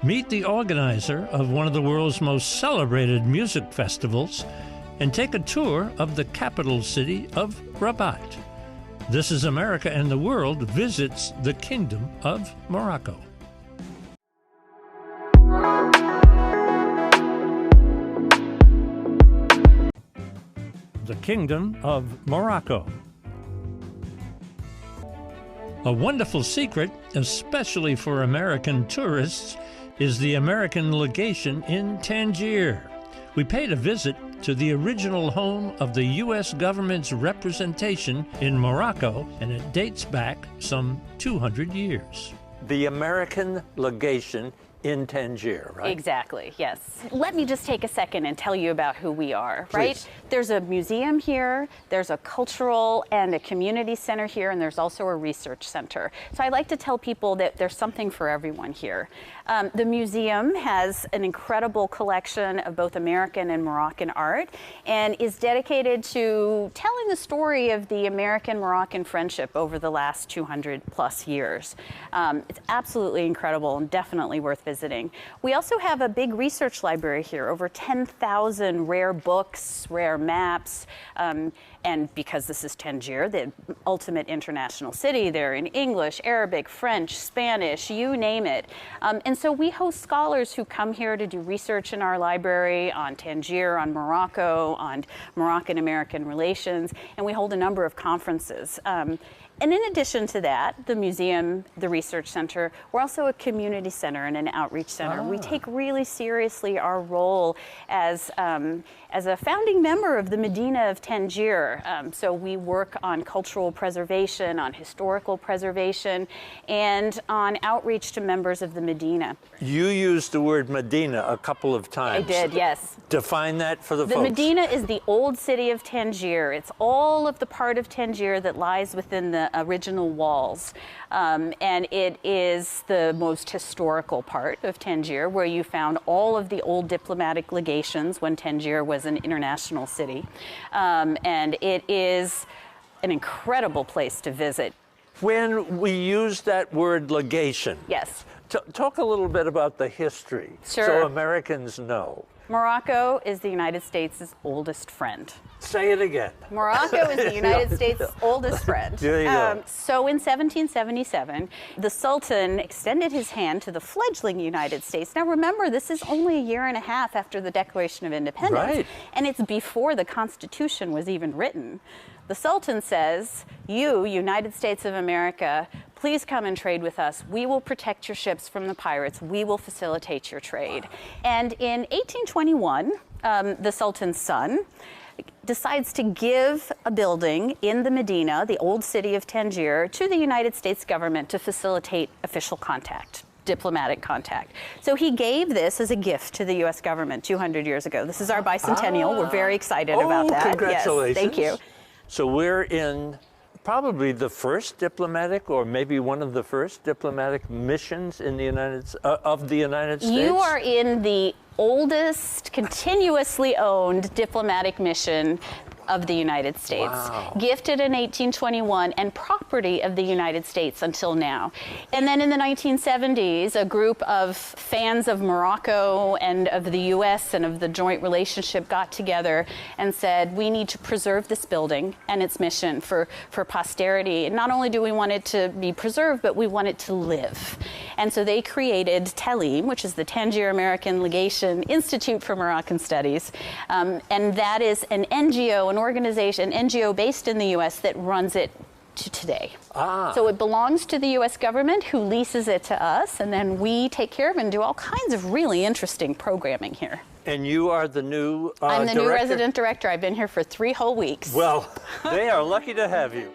Meet the organizer of one of the world's most celebrated music festivals and take a tour of the capital city of Rabat. This is America and the World visits the Kingdom of Morocco. The Kingdom of Morocco. A wonderful secret, especially for American tourists, is the American legation in Tangier. We paid a visit to the original home of the U.S. government's representation in Morocco, and it dates back some 200 years. The American legation in Tangier, right? Exactly, yes. Let me just take a second and tell you about who we are, Please. right? There's a museum here, there's a cultural and a community center here, and there's also a research center. So I like to tell people that there's something for everyone here. The museum has an incredible collection of both American and Moroccan art and is dedicated to telling the story of the American-Moroccan friendship over the last 200 plus years. It's absolutely incredible and definitely worth visiting. We also have a big research library here, over 10,000 rare books, rare maps, and because this is Tangier, the ultimate international city, they're in English, Arabic, French, Spanish, you name it. And so we host scholars who come here to do research in our library on Tangier, on Morocco, on Moroccan-American relations, and we hold a number of conferences. And in addition to that, the museum, the research center, we're also a community center and an outreach center. We take really seriously our role as a founding member of the Medina of Tangier. So we work on cultural preservation, on historical preservation, and on outreach to members of the Medina. You used the word Medina a couple of times. I did, yes. Define that for the folks. The Medina is the old city of Tangier. It's all of the part of Tangier that lies within the original walls. And it is the most historical part of Tangier, where you found all of the old diplomatic legations when Tangier was an international city. And it is an incredible place to visit. When we use that word legation, Yes. talk a little bit about the history Sure. so Americans know. Morocco is the United States' oldest friend. Say it again. Morocco is the United States' oldest friend. There you go. So in 1777, the Sultan extended his hand to the fledgling United States. Now remember, this is only a year and a half after the Declaration of Independence, Right. and it's before the Constitution was even written. The Sultan says, you, United States of America, please come and trade with us. We will protect your ships from the pirates. We will facilitate your trade. And in 1821, the Sultan's son decides to give a building in the Medina, the old city of Tangier, to the United States government to facilitate official contact, diplomatic contact. So he gave this as a gift to the U.S. government 200 years ago. This is our bicentennial. We're very excited about that. Congratulations. Yes, thank you. So we're in probably the first diplomatic, or maybe one of the first diplomatic missions in the United States. You are in the oldest continuously owned diplomatic mission of the United States, Wow. gifted in 1821 and property of the United States until now. And then in the 1970s, a group of fans of Morocco and of the US and of the joint relationship got together and said, we need to preserve this building and its mission for posterity. And not only do we want it to be preserved, but we want it to live. And so they created TELIM, which is the Tangier American Legation Institute for Moroccan Studies. And that is an NGO, an organization, an NGO based in the U.S. that runs it to today. So it belongs to the U.S. government, who leases it to us, and then we take care of it and do all kinds of really interesting programming here. And you are the new I'm the director? new resident director. I've been here for 3 whole weeks. Well, they are lucky to have you.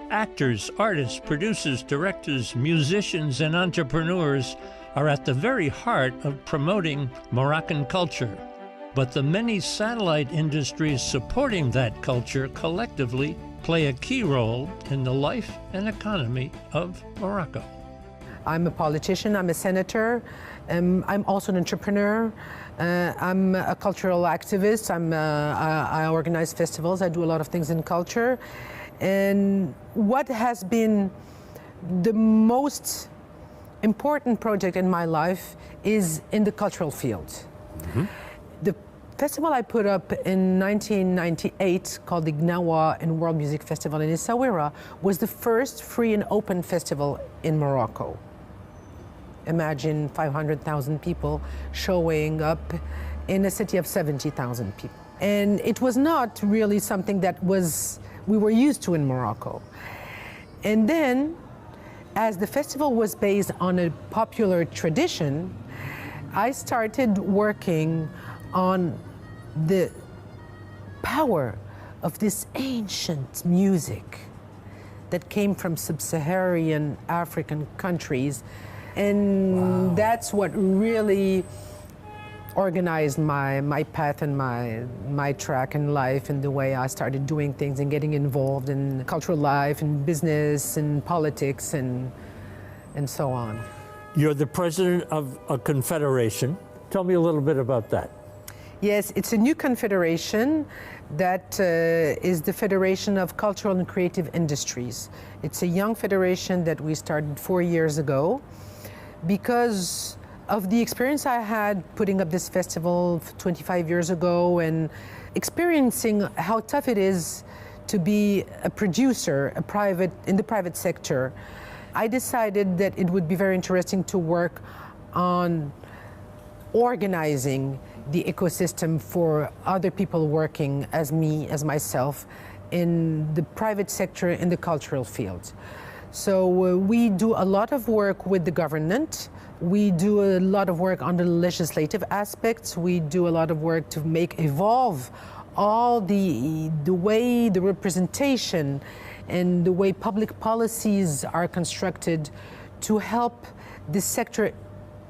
Actors, artists, producers, directors, musicians, and entrepreneurs are at the very heart of promoting Moroccan culture. But the many satellite industries supporting that culture collectively play a key role in the life and economy of Morocco. I'm a politician, I'm a senator, I'm also an entrepreneur, I'm a cultural activist, I organize festivals, I do a lot of things in culture. And what has been the most important project in my life is in the cultural field. Mm-hmm. The festival I put up in 1998, called the Gnawa and World Music Festival in Essaouira, was the first free and open festival in Morocco. Imagine 500,000 people showing up in a city of 70,000 people. And it was not really something that we were used to in Morocco. And then, as the festival was based on a popular tradition, I started working on the power of this ancient music that came from sub-Saharan African countries. And wow, that's what really organized my path and my track in life, and the way I started doing things and getting involved in cultural life and business and politics and so on. You're the president of a confederation. Tell me a little bit about that. Yes, it's a new confederation that is the Federation of Cultural and Creative Industries. It's a young federation that we started 4 years ago because of the experience I had putting up this festival 25 years ago and experiencing how tough it is to be a producer, in the private sector. I decided that it would be very interesting to work on organizing the ecosystem for other people working as myself, in the private sector, in the cultural field. So we do a lot of work with the government. We do a lot of work on the legislative aspects. We do a lot of work to evolve all the way the representation and the way public policies are constructed to help this sector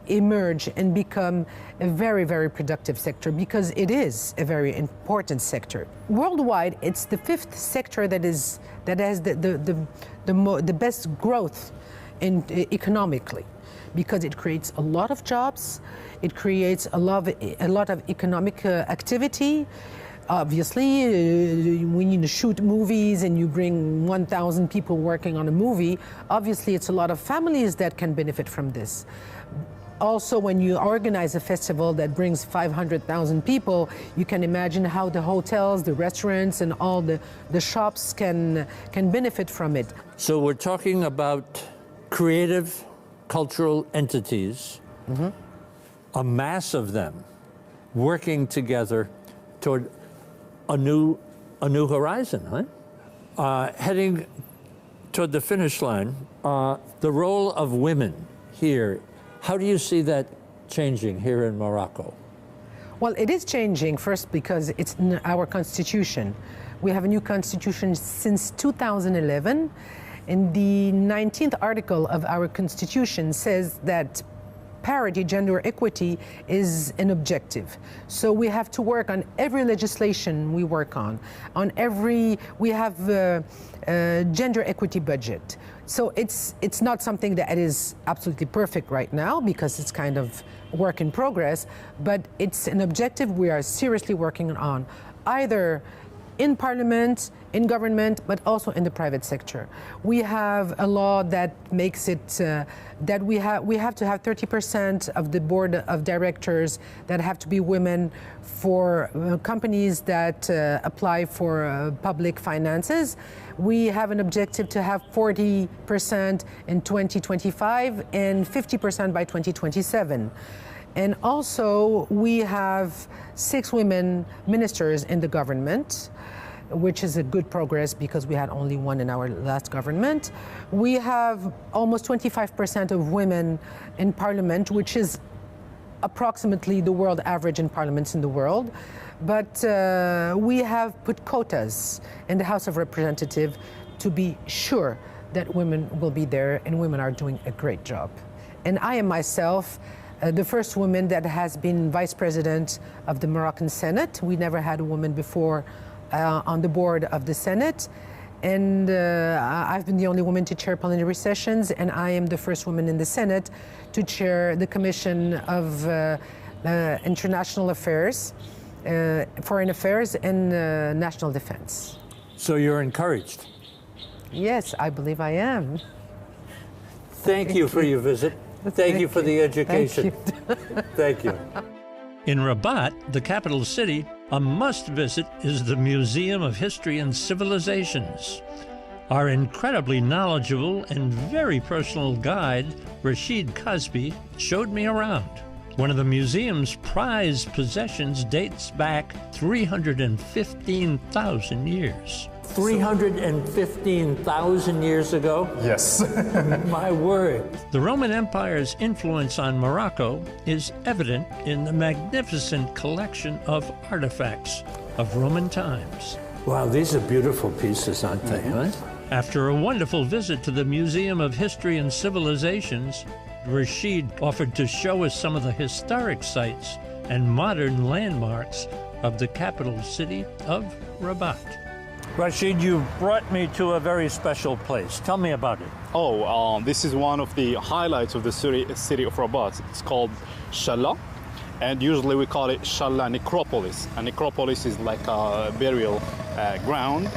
emerge and become a very, very productive sector, because it is a very important sector. Worldwide, it's the 5th sector that has the best growth economically, because it creates a lot of jobs, it creates a lot of economic activity. Obviously, when you shoot movies and you bring 1,000 people working on a movie, obviously it's a lot of families that can benefit from this. Also, when you organize a festival that brings 500,000 people, you can imagine how the hotels, the restaurants, and all the shops can benefit from it. So we're talking about creative cultural entities, mm-hmm, a mass of them working together toward a new horizon, right? Heading toward the finish line. The role of women here, how do you see that changing here in Morocco? Well, it is changing, first because it's in our constitution. We have a new constitution since 2011, and the 19th article of our constitution says that parity, gender equity is an objective. So we have to work on every legislation we work on we have a gender equity budget. So it's not something that is absolutely perfect right now, because it's kind of work in progress, but it's an objective we are seriously working on, either in parliament, in government, but also in the private sector. We have a law that makes it that we have to have 30% of the board of directors that have to be women for companies that apply for public finances. We have an objective to have 40% in 2025 and 50% by 2027. And also, we have 6 women ministers in the government, which is a good progress because we had only 1 in our last government. We have almost 25% of women in parliament, which is approximately the world average in parliaments in the world. But we have put quotas in the House of Representatives to be sure that women will be there, and women are doing a great job. And I am myself the first woman that has been vice president of the Moroccan Senate. We never had a woman before on the board of the Senate. And I've been the only woman to chair plenary sessions, and I am the first woman in the Senate to chair the Commission of International Affairs, Foreign Affairs, and National Defense. So you're encouraged? Yes, I believe I am. Thank you for your visit. Thank you for the education. Thank you. Thank you. In Rabat, the capital city, a must-visit is the Museum of History and Civilizations. Our incredibly knowledgeable and very personal guide, Rashid Kasbi, showed me around. One of the museum's prized possessions dates back 315,000 years. 315,000 years ago? Yes. My word. The Roman Empire's influence on Morocco is evident in the magnificent collection of artifacts of Roman times. Wow, these are beautiful pieces, aren't they, huh? After a wonderful visit to the Museum of History and Civilizations, Rashid offered to show us some of the historic sites and modern landmarks of the capital city of Rabat. Rashid, you brought me to a very special place. Tell me about it. Oh, this is one of the highlights of the city of Rabat. It's called Shala, and usually we call it Shala Necropolis. A necropolis is like a burial ground.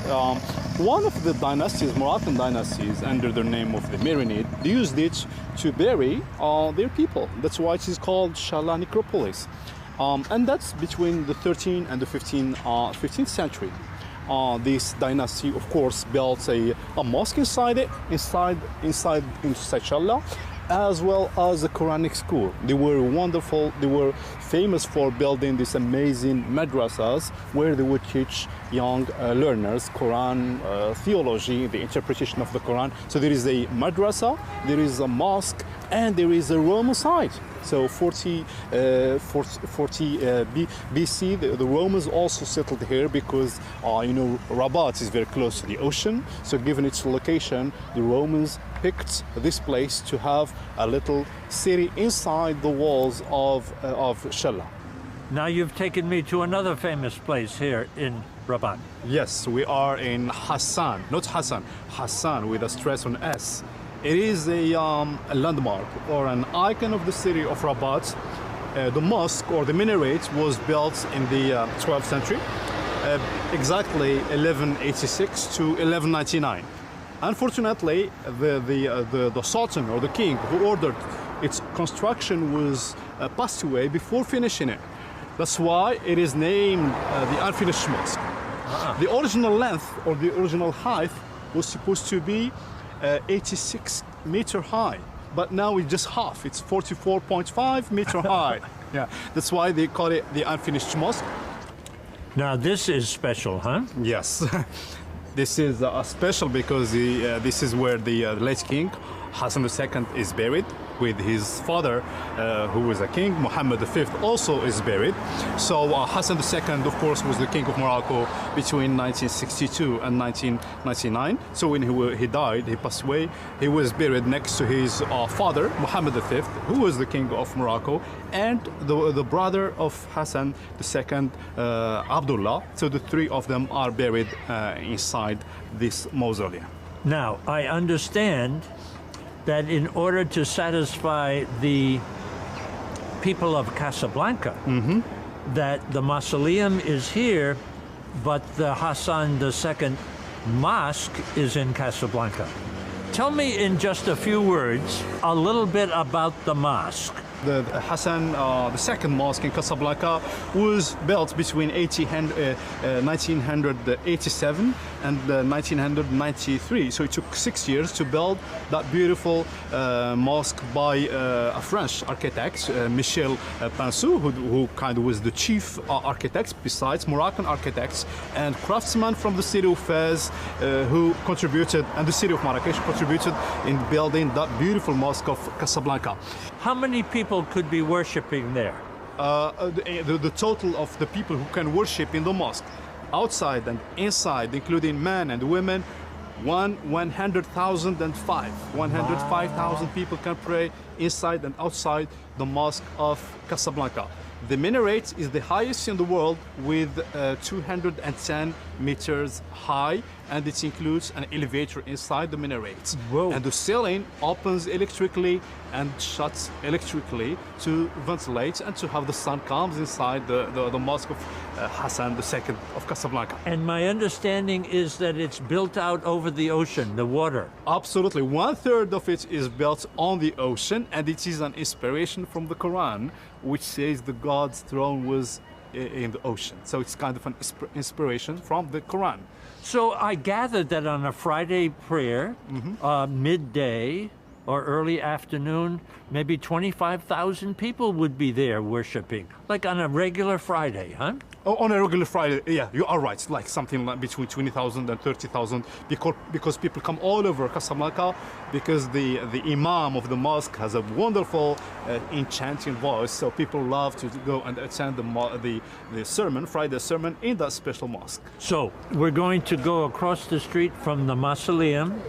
One of the dynasties, Moroccan dynasties, under the name of the Marinid, used it to bury their people. That's why it is called Shala Necropolis. And that's between the 13th and the 15th century. This dynasty, of course, built a mosque inside Shala, as well as a Quranic school. They were wonderful. They were famous for building these amazing madrasas where they would teach young learners Quran, theology, the interpretation of the Quran. So there is a madrasa, there is a mosque, and there is a Roman site. So 40 BC, the Romans also settled here because, Rabat is very close to the ocean. So given its location, the Romans picked this place to have a little city inside the walls of Shala. Now you've taken me to another famous place here in Rabat. Yes, we are in Hassan, not Hassan, Hassan with a stress on S. It is a landmark or an icon of the city of Rabat. The mosque or the minaret was built in the 12th century, exactly 1186 to 1199. Unfortunately, the Sultan or the king who ordered its construction was passed away before finishing it. That's why it is named the unfinished mosque. The original length or the original height was supposed to be 86 meter high, but now it's just half. It's 44.5 meter high. Yeah, that's why they call it the unfinished mosque. Now this is special, huh? Yes, this is special because this is where the late king Hassan II is buried, with his father, who was a king. Muhammad V also is buried. So Hassan II, of course, was the king of Morocco between 1962 and 1999. So when he died, he passed away, he was buried next to his father, Muhammad V, who was the king of Morocco, and the brother of Hassan II, Abdullah. So the three of them are buried inside this mausoleum. Now, I understand that in order to satisfy the people of Casablanca, that the mausoleum is here, but the Hassan II mosque is in Casablanca. Tell me in just a few words a little bit about the mosque. The Hassan II mosque in Casablanca was built between 1987 and 1993. So it took 6 years to build that beautiful mosque by a French architect, Michel Pinsou, who kind of was the chief architect besides Moroccan architects, and craftsmen from the city of Fez who contributed, and the city of Marrakesh contributed in building that beautiful mosque of Casablanca. How many people could be worshipping there? The total of the people who can worship in the mosque, outside and inside, including men and women, 100,005. 105,000 people can pray inside and outside the mosque of Casablanca. The minaret is the highest in the world, with 210 meters high, and it includes an elevator inside the minaret. Whoa. And the ceiling opens electrically and shuts electrically to ventilate and to have the sun comes inside the mosque of Hassan II of Casablanca. And my understanding is that it's built out over the ocean, the water. Absolutely. 1/3 of it is built on the ocean, and it is an inspiration from the Quran, which says the God's throne was in the ocean. So it's kind of an inspiration from the Quran. So I gathered that on a Friday prayer, midday or early afternoon, maybe 25,000 people would be there worshiping, like on a regular Friday, huh? Oh, on a regular Friday, yeah, you are right. It's like something like between 20,000 and 30,000 because people come all over Casablanca because the imam of the mosque has a wonderful enchanting voice. So people love to go and attend the sermon, Friday sermon in that special mosque. So we're going to go across the street from the mausoleum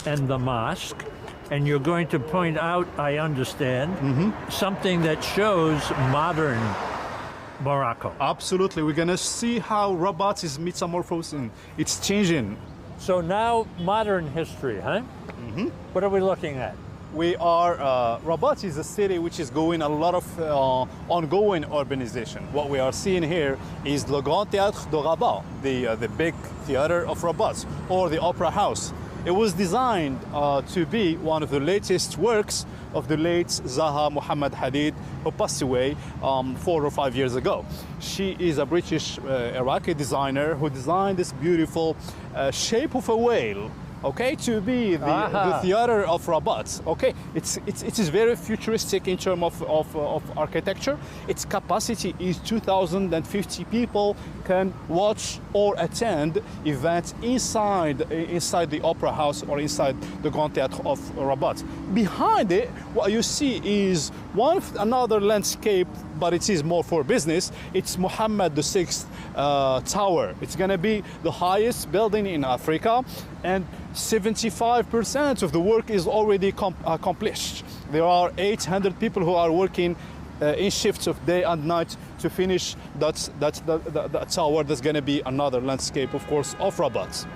and the mosque, and you're going to point out, I understand, something that shows modern Morocco. Absolutely. We're going to see how Rabat is metamorphosing. It's changing. So now modern history, huh? What are we looking at? We are, Rabat is a city which is going a lot of ongoing urbanization. What we are seeing here is Le Grand Théâtre de Rabat, the big theater of Rabat, or the opera house. It was designed to be one of the latest works of the late Zaha Muhammad Hadid, who passed away 4 or 5 years ago. She is a British Iraqi designer who designed this beautiful shape of a whale, okay, to be the theater of Rabat. Okay, it is very futuristic in terms of architecture. Its capacity is 2,050 people can watch or attend events inside the opera house or inside the Grand Théâtre of Rabat. Behind it, what you see is another landscape, but it is more for business. It's Mohammed VI Tower. It's going to be the highest building in Africa, and 75% of the work is already accomplished. There are 800 people who are working in shifts of day and night to finish that tower. That's going to be another landscape, of course, of Rabat.